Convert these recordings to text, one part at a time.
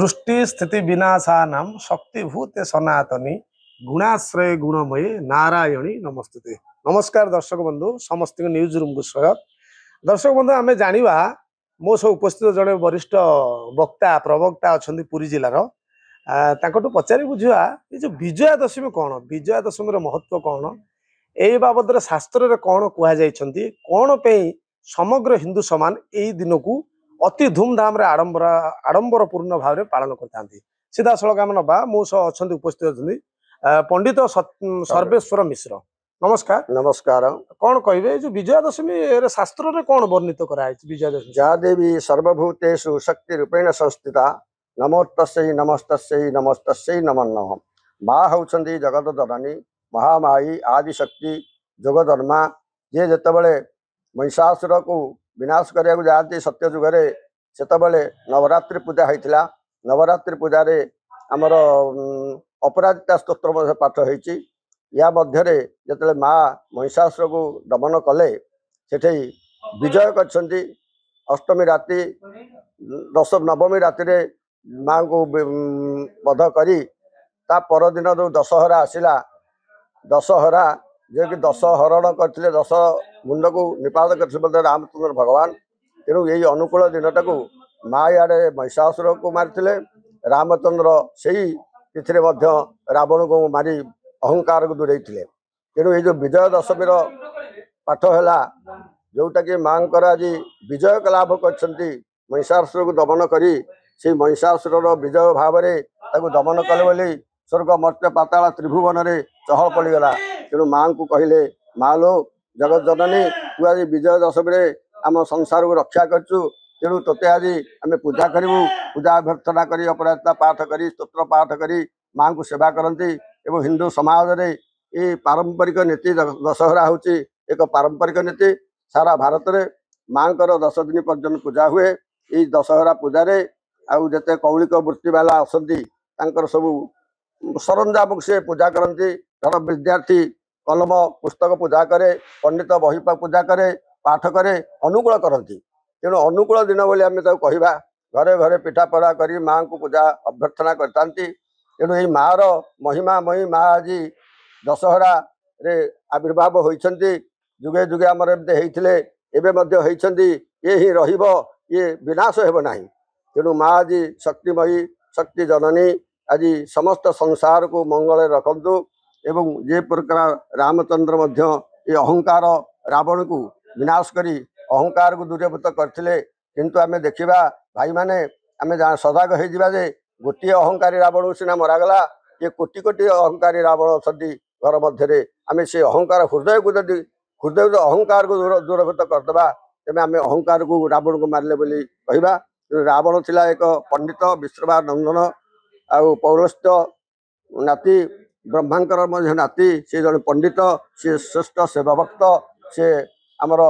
सृष्टि स्थिति विनाशानां शक्तिभूते सनातनी गुणाश्रय गुणमयी नारायणी नमस्ते। नमस्कार दर्शक बंधु समस्त न्यूज रूम को स्वागत। दर्शक बंधु आम जाना मो सब उपस्थित जड़े वरिष्ठ वक्ता प्रवक्ता अच्छा पुरी जिलार पचारि बुझा ये जो विजया दशमी कौन विजया दशमी महत्व कौन ए बाबद शास्त्र कौन कहुई कौन पे समग्र हिंदू समान यही दिन को अति धूमधाम आडंबर पूर्ण भाव में पालन करते सीधा सड़क आम नवा मो सह अच्छा उपस्थित अच्छा पंडित सर्वेश्वर मिश्र नमस्कार। नमस्कार। कौन कहे जो विजया दशमी शास्त्र कौन वर्णित कराई विजया दशमी जा देवी सर्वभूतेषु शक्ति रूपेण संस्थिता नमोस्तस्यै नमस्तस्यै नमस्तस्यै नमो नमः। माँ होउछंदी जगत जननी महामाई आदिशक्ति जोगधर्मा जे जेतबेले महिषासुर को विनाश करने जाती सत्य जुगे सेतबेले नवरात्रि पूजा होता। नवरात्रि पूजा आमर अपराजिता स्तोत्र पाठ होती। या मध्य जो माँ महिषासुर को दमन कले से विजय करछंती। अष्टमी राति नवमी राति माँ को वध करी ता परदिन जो दशहरा आसला दशहरा जे कि दश हरण करते दश मुंड को निपात करते रामचंद्र भगवान। तेणु यही अनुकूल दिनटा को माँ याडे महिषासुर को मारी रामचंद्र से तिथि रावण को मारी अहंकार को दूरे। तेणु ये जो विजय दशमी पाठ है जोटा कि माँ आज विजय लाभ कर महिषासुर को दमन करी से महिषासुर विजय भाव में दमन कले बोली स्वर्ग मर्त्य पाताल त्रिभुवन में चहल पड़गला। तेणु माँ को कहले माँ लो जगत जननी तू आज विजय दशमी आम संसार को रक्षा करचु। तेणु तोते आज आम पूजा करूँ पूजा अभ्यर्थना करी अपराजिता पाठ करी स्तोत्र पाठ करी माँ को सेवा करती। एवं हिंदू समाज रे ये पारंपरिक नीति दशहरा हूँ एक पारंपरिक नीति सारा भारत में माँ को 10 दिन पर्यटन पूजा हुए। ये दशहरा पूजा आउ जिते कौलिक वृत्ति वाला अच्छा सब सरंजाम से पूजा करती। धर विद्यार्थी कलम पुस्तक पूजा करे पंडित बही पूजा करे पाठ करे अनुकूल करती। तेणु अनुकूल दिन बोली आम कहवा घरे घरे पिठा पड़ा कर माँ को पूजा अभ्यर्थना करता। तेणु यही माँ महिमा मही माँ आज दशहरा रे आविर्भाव होती। जुगे जुगे आमर एमती ये ही रहिबो ये विनाश हेब नाही। तेणु माँ आज शक्तिमयी शक्ति जननी आज समस्त संसार को मंगल रखंतु। एवं जे प्रकार रामचंद्र मध्य ये अहंकार रावण को विनाश करी अहंकार को दूरीभूत करथिले। किंतु आमे देखिबा भाई माने आमे सजाग हो जावा जे गोटे अहंकारी रावण सीना मरागला ये कोटि कोटि अहंकारी रावण अच्छी घर मध्य आम से अहंकार हृदय को जदि हृदय अहंकार को दूरभूत करदे तेज आम अहंकार को रावण को मारे बोली कहवा। रावण थिला एक पंडित विश्रवा नंदन आउ पौरस्त नाती ब्रह्मांकर नाती से जन पंडित सी श्रेष्ठ सेवा भक्त से आमर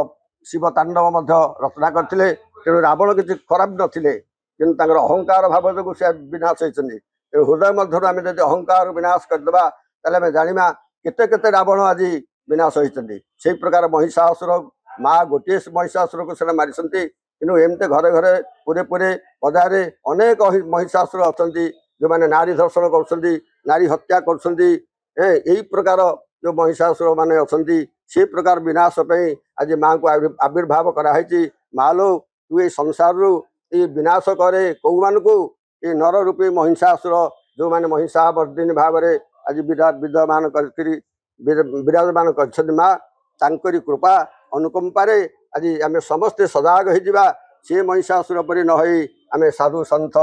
शिव तांडव रचना करते। तेणु रावण किसी खराब नथिले किंतु अहंकार भाव जो से विनाश होती। हृदय मध्य आम जब अहंकार विनाश करदे तेल जाना केते केते रावण आज विनाश होती। से प्रकार महिषासुर माँ गोटे महिषासुर को मारी किन्तु एमती घरे घरे पूरे पूरे बजार अनेक महिषासुर अच्छा जो मैंने नारी धर्षण कर नारी हत्या कर प्रकार जो महिषासुर माने अच्छा से प्रकार विनाश आज माँ को आविर्भाव कराई। माँ लो तू ये संसार ये विनाश करे कौ मान को ये नर रूपी महिषासुर जो मैंने महिषावर्दिनी भाव में आज विद्यमान विराजमान कर माँ तांकरी कृपा अनुकंपारे आज आम समस्ते सजाग हो सी महिषासुर परी न आम साधु सन्थ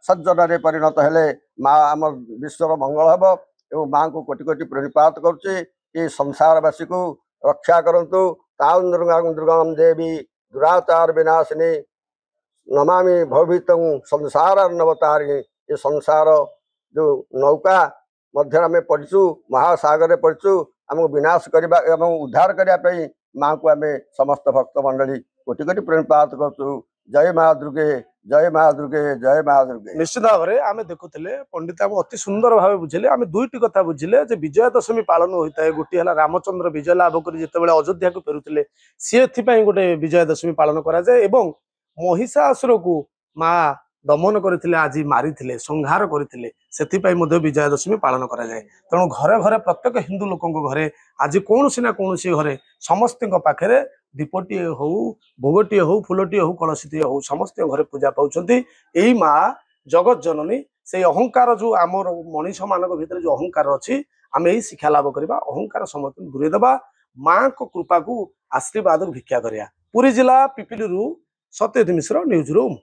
सज्जन परिणत हेले माँ आम विश्वर मंगल हम एवं माँ को कोटि कोटि प्रणिपात कर संसारवासी को रक्षा करंतु। तां दुर्गम देवी दुराचार विनाशिनी नमामि भवितं संसार नवतारिणी। ये संसार जो नौका मध्य आम पड़चु महासागर पड़चु आमको विनाश करने एवं उद्धार करने माँ को आम समस्त भक्त मंडली कोटि कोटि प्रणिपात करूँ। जय माँ दुर्गे जय माँ दुर्गे जय माँ दुर्गे। निश्चित भाव में आम देखुले पंडित आम अति सुंदर भाव बुझे आम दुईटी कथा बुझिले जे विजया दशमी पालन होता है। गोटे है रामचंद्र विजय लाभ कर जिते अयोध्या को फेरुले सी गोटे विजया दशमी पालन कराए महिषासुर को माँ ଦମନ କରିଥିଲେ ଆଜି ମାରିଥିଲେ ସଂହାର କରିଥିଲେ ସେଥିପାଇଁ ମଧ୍ୟ ବିଜୟା ଦଶମୀ ପାଳନ କରାଯାଏ। ତେଣୁ ଘରେ ଘରେ ପ୍ରତ୍ୟେକ ହିନ୍ଦୁ ଲୋକଙ୍କ ଘରେ ଆଜି କୌଣସି ନା କୌଣସି ଘରେ ସମସ୍ତଙ୍କ ପାଖରେ ଦୀପଟିଏ ହଉ ଭୋଗଟିଏ ହଉ ଫୁଲଟିଏ ହଉ କଳସୀଟିଏ ହଉ ସମସ୍ତଙ୍କ ଘରେ ପୂଜା ପାଉଛନ୍ତି। ଏଇ ମା ଜଗତ ଜନନୀ ସେଇ ଅହଙ୍କାର ଯୋଉ ଆମର ମଣିଷ ମାନଙ୍କ ଭିତରେ ଯୋଉ ଅହଙ୍କାର ଅଛି ଆମେ ଏଇ ଶିକ୍ଷା ଲାଭ କରିବା ଅହଙ୍କାର ସମସ୍ତଙ୍କୁ ଦୂରେଇ ଦେବା ମାଙ୍କ କୃପାକୁ ଆଶୀର୍ବାଦକୁ ଭିକ୍ଷା କରିବା। ପୁରୀ ଜିଲ୍ଲା ପିପିଲିରୁ ସତ୍ୟଜିତ ମିଶ୍ର ନ୍ୟୁଜ ରୁମ୍।